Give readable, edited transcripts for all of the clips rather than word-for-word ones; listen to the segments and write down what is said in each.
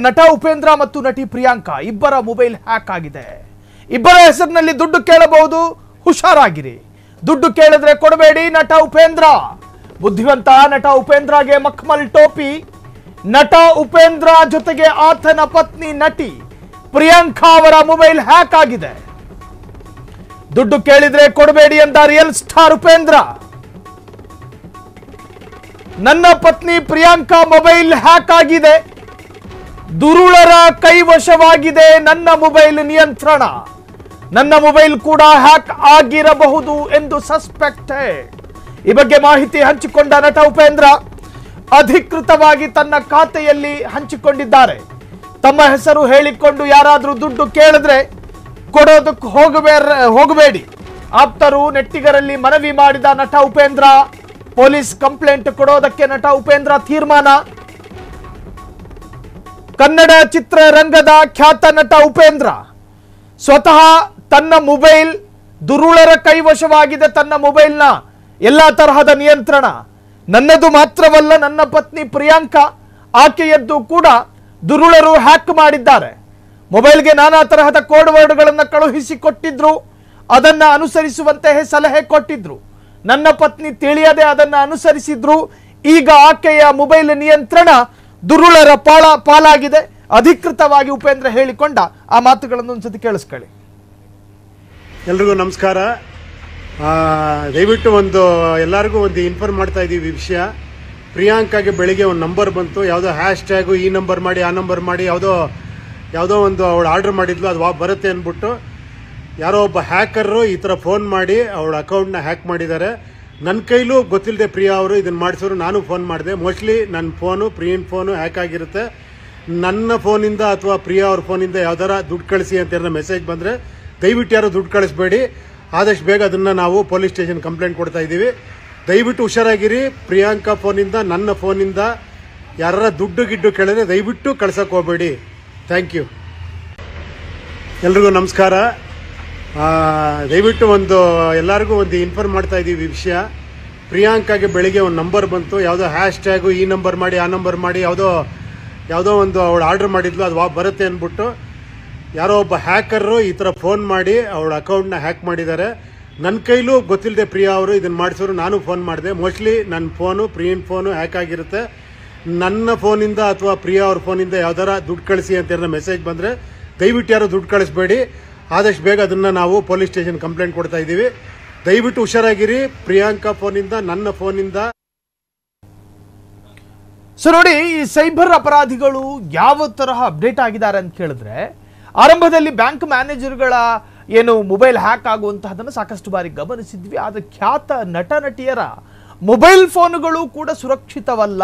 ನಟ ಉಪೇಂದ್ರ ಮತ್ತು ನಟಿ ಪ್ರಿಯಾಂಕಾ ಇಬ್ಬರ ಮೊಬೈಲ್ ಹ್ಯಾಕ್ ಆಗಿದೆ. ಇಬ್ಬರ ಹೆಸರಿನಲ್ಲಿ ದುಡ್ಡು ಕೇಳಬಹುದು, ಹುಷಾರಾಗಿರಿ. ದುಡ್ಡು ಕೇಳಿದ್ರೆ ಕೊಡಬೇಡಿ. ನಟ ಉಪೇಂದ್ರ ಬುದ್ಧಿವಂತ. ನಟ ಉಪೇಂದ್ರಗೆ ಮಖಮಲ್ ಟೋಪಿ. ನಟ ಉಪೇಂದ್ರ ಜೊತೆಗೆ ಆತನ ಪತ್ನಿ ನಟಿ ಪ್ರಿಯಾಂಕಾ ಅವರ ಮೊಬೈಲ್ ಹ್ಯಾಕ್ ಆಗಿದೆ. ದುಡ್ಡು ಕೇಳಿದ್ರೆ ಕೊಡಬೇಡಿ ಎಂದ ರಿಯಲ್ ಸ್ಟಾರ್ ಉಪೇಂದ್ರ. ನನ್ನ ಪತ್ನಿ ಪ್ರಿಯಾಂಕಾ ಮೊಬೈಲ್ ಹ್ಯಾಕ್ ಆಗಿದೆ, ದುರುಳರ ಕೈವಶವಾಗಿದೆ ನನ್ನ ಮೊಬೈಲ್ ನಿಯಂತ್ರಣ. ನನ್ನ ಮೊಬೈಲ್ ಕೂಡ ಹ್ಯಾಕ್ ಆಗಿರಬಹುದು ಎಂದು ಸಸ್ಪೆಕ್ಟೆಡ್. ಈ ಬಗ್ಗೆ ಮಾಹಿತಿ ಹಂಚಿಕೊಂಡ ನಟ ಉಪೇಂದ್ರ ಅಧಿಕೃತವಾಗಿ ತನ್ನ ಖಾತೆಯಲ್ಲಿ ಹಂಚಿಕೊಂಡಿದ್ದಾರೆ. ತಮ್ಮ ಹೆಸರು ಹೇಳಿಕೊಂಡು ಯಾರಾದರೂ ದುಡ್ಡು ಕೇಳಿದ್ರೆ ಕೊಡೋದಕ್ಕೆ ಹೋಗಬೇಡಿ. ಆಪ್ತರು ನೆಟ್ಟಿಗರಲ್ಲಿ ಮನವಿ ಮಾಡಿದ ನಟ ಉಪೇಂದ್ರ ಪೊಲೀಸ್ ಕಂಪ್ಲೇಂಟ್ ಕೊಡೋದಕ್ಕೆ ನಟ ಉಪೇಂದ್ರ ತೀರ್ಮಾನ. ಕನ್ನಡ ಚಿತ್ರರಂಗದ ಖ್ಯಾತ ನಟ ಉಪೇಂದ್ರ ಸ್ವತಃ ತನ್ನ ಮೊಬೈಲ್ ದುರುಳರ ಕೈವಶವಾಗಿದೆ. ತನ್ನ ಮೊಬೈಲ್ನ ಎಲ್ಲಾ ತರಹದ ನಿಯಂತ್ರಣ ನನ್ನದು ಮಾತ್ರವಲ್ಲ, ನನ್ನ ಪತ್ನಿ ಪ್ರಿಯಾಂಕಾ ಆಕೆಯದ್ದು ಕೂಡ ದುರುಳರು ಹ್ಯಾಕ್ ಮಾಡಿದ್ದಾರೆ. ಮೊಬೈಲ್ಗೆ ನಾನಾ ತರಹದ ಕೋಡ್ ವರ್ಡ್ಗಳನ್ನು ಕಳುಹಿಸಿ ಕೊಟ್ಟಿದ್ರು, ಅದನ್ನ ಅನುಸರಿಸುವಂತೆ ಸಲಹೆ ಕೊಟ್ಟಿದ್ರು. ನನ್ನ ಪತ್ನಿ ತಿಳಿಯದೆ ಅದನ್ನು ಅನುಸರಿಸಿದ್ರು. ಈಗ ಆಕೆಯ ಮೊಬೈಲ್ ನಿಯಂತ್ರಣ ದುರುಳರ ಪಾಲಾಗಿದೆ. ಅಧಿಕೃತವಾಗಿ ಉಪೇಂದ್ರ ಹೇಳಿಕೊಂಡ ಆ ಮಾತುಗಳನ್ನು ಒಂದ್ಸತಿ ಕೇಳಿಸ್ಕೊಳ್ಳಿ. ಎಲ್ರಿಗೂ ನಮಸ್ಕಾರ. ದಯವಿಟ್ಟು ಎಲ್ಲರಿಗೂ ಇನ್ಫಾರ್ಮ್ ಮಾಡ್ತಾ ಇದ್ದೀವಿ ವಿಷಯ. ಪ್ರಿಯಾಂಕಾಗೆ ಬೆಳಿಗ್ಗೆ ಒಂದು ನಂಬರ್ ಬಂತು, ಯಾವುದೋ ಹ್ಯಾಶ್ ಟ್ಯಾಗು ಈ ನಂಬರ್ ಮಾಡಿ ಆ ನಂಬರ್ ಮಾಡಿ ಯಾವುದೋ ಒಂದು ಅವಳು ಆರ್ಡರ್ ಮಾಡಿದ್ಲು, ಅದು ಬರುತ್ತೆ ಅಂದ್ಬಿಟ್ಟು ಯಾರೋ ಒಬ್ಬ ಹ್ಯಾಕರು ಈ ಥರ ಫೋನ್ ಮಾಡಿ ಅವಳ ಅಕೌಂಟ್ನ ಹ್ಯಾಕ್ ಮಾಡಿದ್ದಾರೆ. ನನ್ನ ಕೈಲೂ ಗೊತ್ತಿಲ್ಲದೆ ಪ್ರಿಯಾ ಅವರು ಇದನ್ನು ಮಾಡಿಸೋರು. ನಾನು ಫೋನ್ ಮಾಡಿದೆ. ಮೋಸ್ಟ್ಲಿ ನನ್ನ ಪ್ರಿಯನ್ ಫೋನು ಹ್ಯಾಕ್ ಆಗಿರುತ್ತೆ. ನನ್ನ ಫೋನಿಂದ ಅಥವಾ ಪ್ರಿಯಾ ಅವ್ರ ಫೋನಿಂದ ಯಾವ್ದಾರ ದುಡ್ಡು ಕಳಿಸಿ ಅಂತ ಮೆಸೇಜ್ ಬಂದರೆ ದಯವಿಟ್ಟು ಯಾರು ದುಡ್ಡು ಕಳಿಸ್ಬೇಡಿ. ಆದಷ್ಟು ಬೇಗ ಅದನ್ನು ನಾವು ಪೊಲೀಸ್ ಸ್ಟೇಷನ್ ಕಂಪ್ಲೇಂಟ್ ಕೊಡ್ತಾ ಇದ್ದೀವಿ. ದಯವಿಟ್ಟು ಹುಷಾರಾಗಿರಿ. ಪ್ರಿಯಾಂಕಾ ಫೋನಿಂದ ನನ್ನ ಫೋನಿಂದ ಯಾರ ದುಡ್ಡು ಕೇಳಿದ್ರೆ ದಯವಿಟ್ಟು ಕಳ್ಸಕ್ಕೆ ಹೋಗಬೇಡಿ. Thank you. ಎಲ್ರಿಗೂ ನಮಸ್ಕಾರ. ದಯವಿಟ್ಟು ಎಲ್ಲರಿಗೂ ಇನ್ಫಾರ್ಮ್ ಮಾಡ್ತಾ ಇದ್ದೀವಿ ವಿಷಯ. ಪ್ರಿಯಾಂಕಾಗೆ ಬೆಳಿಗ್ಗೆ ಒಂದು ನಂಬರ್ ಬಂತು, ಯಾವುದೋ ಹ್ಯಾಶ್ ಟ್ಯಾಗು ಈ ನಂಬರ್ ಮಾಡಿ ಆ ನಂಬರ್ ಮಾಡಿ ಯಾವುದೋ ಒಂದು ಅವಳು ಆರ್ಡರ್ ಮಾಡಿದ್ಲು, ಅದು ಬರುತ್ತೆ ಅಂದ್ಬಿಟ್ಟು ಯಾರೋ ಒಬ್ಬ ಹ್ಯಾಕರು ಈ ಥರ ಫೋನ್ ಮಾಡಿ ಅವಳ ಅಕೌಂಟ್ನ ಹ್ಯಾಕ್ ಮಾಡಿದ್ದಾರೆ. ನನ್ನ ಕೈಲೂ ಗೊತ್ತಿಲ್ಲದೆ ಪ್ರಿಯಾ ಅವರು ಇದನ್ನು ಮಾಡಿಸೋರು. ನಾನು ಫೋನ್ ಮಾಡಿದೆ. ಮೋಸ್ಟ್ಲಿ ನನ್ನ ಪ್ರಿಯನ್ ಫೋನು ಹ್ಯಾಕ್ ಆಗಿರುತ್ತೆ. ನನ್ನ ಫೋನಿಂದ ಅಥವಾ ಪ್ರಿಯಾ ಅವ್ರ ಫೋನಿಂದ ಯಾವ್ದಾರ ದುಡ್ಡು ಕಳಿಸಿ ಅಂತ ಮೆಸೇಜ್ ಬಂದರೆ ದಯವಿಟ್ಟು ಯಾರು ದುಡ್ಡು ಕಳಿಸ್ಬೇಡಿ. ಆದಷ್ಟು ಬೇಗ ಅದನ್ನು ನಾವು ಪೊಲೀಸ್ ಸ್ಟೇಷನ್ ಕಂಪ್ಲೇಂಟ್ ಕೊಡ್ತಾ ಇದ್ದೀವಿ. ದಯವಿಟ್ಟು ಹುಷಾರಾಗಿರಿ. ಪ್ರಿಯಾಂಕಾ ಫೋನಿಂದ ನನ್ನ ಫೋನಿಂದ. ಸೊ ನೋಡಿ, ಈ ಸೈಬರ್ ಅಪರಾಧಿಗಳು ಯಾವ ತರಹ ಅಪ್ಡೇಟ್ ಆಗಿದ್ದಾರೆ ಅಂತ ಕೇಳಿದ್ರೆ, ಆರಂಭದಲ್ಲಿ ಬ್ಯಾಂಕ್ ಮ್ಯಾನೇಜರ್ಗಳ ಮೊಬೈಲ್ ಹ್ಯಾಕ್ ಆಗುವಂತಹದನ್ನು ಸಾಕಷ್ಟು ಬಾರಿ ಗಮನಿಸಿದ್ವಿ. ಆದರೆ ಖ್ಯಾತ ನಟ ನಟಿಯರ ಮೊಬೈಲ್ ಫೋನುಗಳು ಕೂಡ ಸುರಕ್ಷಿತವಲ್ಲ.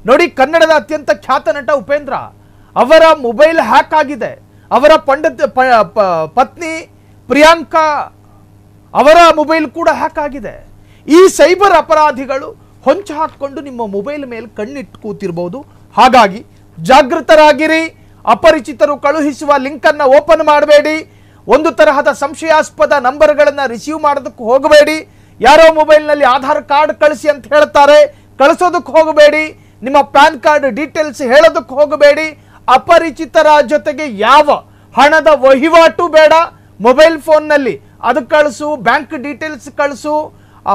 ನೋಡಿ, ಕನ್ನಡದ ಅತ್ಯಂತ ಖ್ಯಾತ ನಟ ಉಪೇಂದ್ರ ಅವರ ಮೊಬೈಲ್ ಹ್ಯಾಕ್ ಆಗಿದೆ. ಅವರ ಪತ್ನಿ ಪ್ರಿಯಾಂಕಾ ಅವರ ಮೊಬೈಲ್ ಕೂಡ ಹ್ಯಾಕ್ ಆಗಿದೆ. ಈ ಸೈಬರ್ ಅಪರಾಧಿಗಳು ಹೊಂಚು ಹಾಕಿಕೊಂಡು ನಿಮ್ಮ ಮೊಬೈಲ್ ಮೇಲೆ ಕಣ್ಣಿಟ್ಟು ಕೂತಿರಬಹುದು. ಹಾಗಾಗಿ ಜಾಗೃತರಾಗಿರಿ. ಅಪರಿಚಿತರು ಕಳುಹಿಸುವ ಲಿಂಕ್ ಅನ್ನು ಓಪನ್ ಮಾಡಬೇಡಿ. ಒಂದು ತರಹದ ಸಂಶಯಾಸ್ಪದ ನಂಬರ್ಗಳನ್ನು ರಿಸೀವ್ ಮಾಡೋದಕ್ಕೆ ಹೋಗಬೇಡಿ. ಯಾರೋ ಮೊಬೈಲ್ನಲ್ಲಿ ಆಧಾರ್ ಕಾರ್ಡ್ ಕಳಿಸಿ ಅಂತ ಹೇಳ್ತಾರೆ, ಕಳಿಸೋದಕ್ಕೆ ಹೋಗಬೇಡಿ. ನಿಮ್ಮ ಪ್ಯಾನ್ ಕಾರ್ಡ್ ಡೀಟೇಲ್ಸ್ ಹೇಳೋದಕ್ಕೆ ಹೋಗಬೇಡಿ. ಅಪರಿಚಿತರ ಜೊತೆಗೆ ಯಾವ ಹಣದ ವಹಿವಾಟು ಬೇಡ. ಮೊಬೈಲ್ ಫೋನ್ನಲ್ಲಿ ಅದು ಕಳಿಸು, ಬ್ಯಾಂಕ್ ಡೀಟೇಲ್ಸ್ ಕಳಿಸು,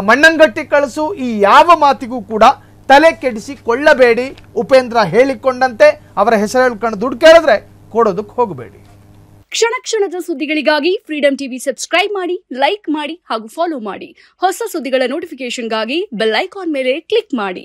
ಮಣ್ಣಂಗಟ್ಟಿ ಕಳಿಸು, ಈ ಯಾವ ಮಾತಿಗೂ ಕೂಡ ತಲೆ ಕೆಡಿಸಿಕೊಳ್ಳಬೇಡಿ. ಉಪೇಂದ್ರ ಹೇಳಿಕೊಂಡಂತೆ ಅವರ ಹೆಸರು ಹೇಳ್ಕೊಂಡು ದುಡ್ಡು ಕೇಳಿದ್ರೆ ಕೊಡೋದಕ್ಕೆ ಹೋಗಬೇಡಿ. ಕ್ಷಣದ ಸುದ್ದಿಗಳಿಗಾಗಿ ಫ್ರೀಡಂ ಟಿವಿ ಸಬ್ಸ್ಕ್ರೈಬ್ ಮಾಡಿ, ಲೈಕ್ ಮಾಡಿ ಹಾಗೂ ಫಾಲೋ ಮಾಡಿ. ಹೊಸ ಸುದ್ದಿಗಳ ನೋಟಿಫಿಕೇಶನ್ಗಾಗಿ ಬೆಲ್ ಐಕಾನ್ ಮೇಲೆ ಕ್ಲಿಕ್ ಮಾಡಿ.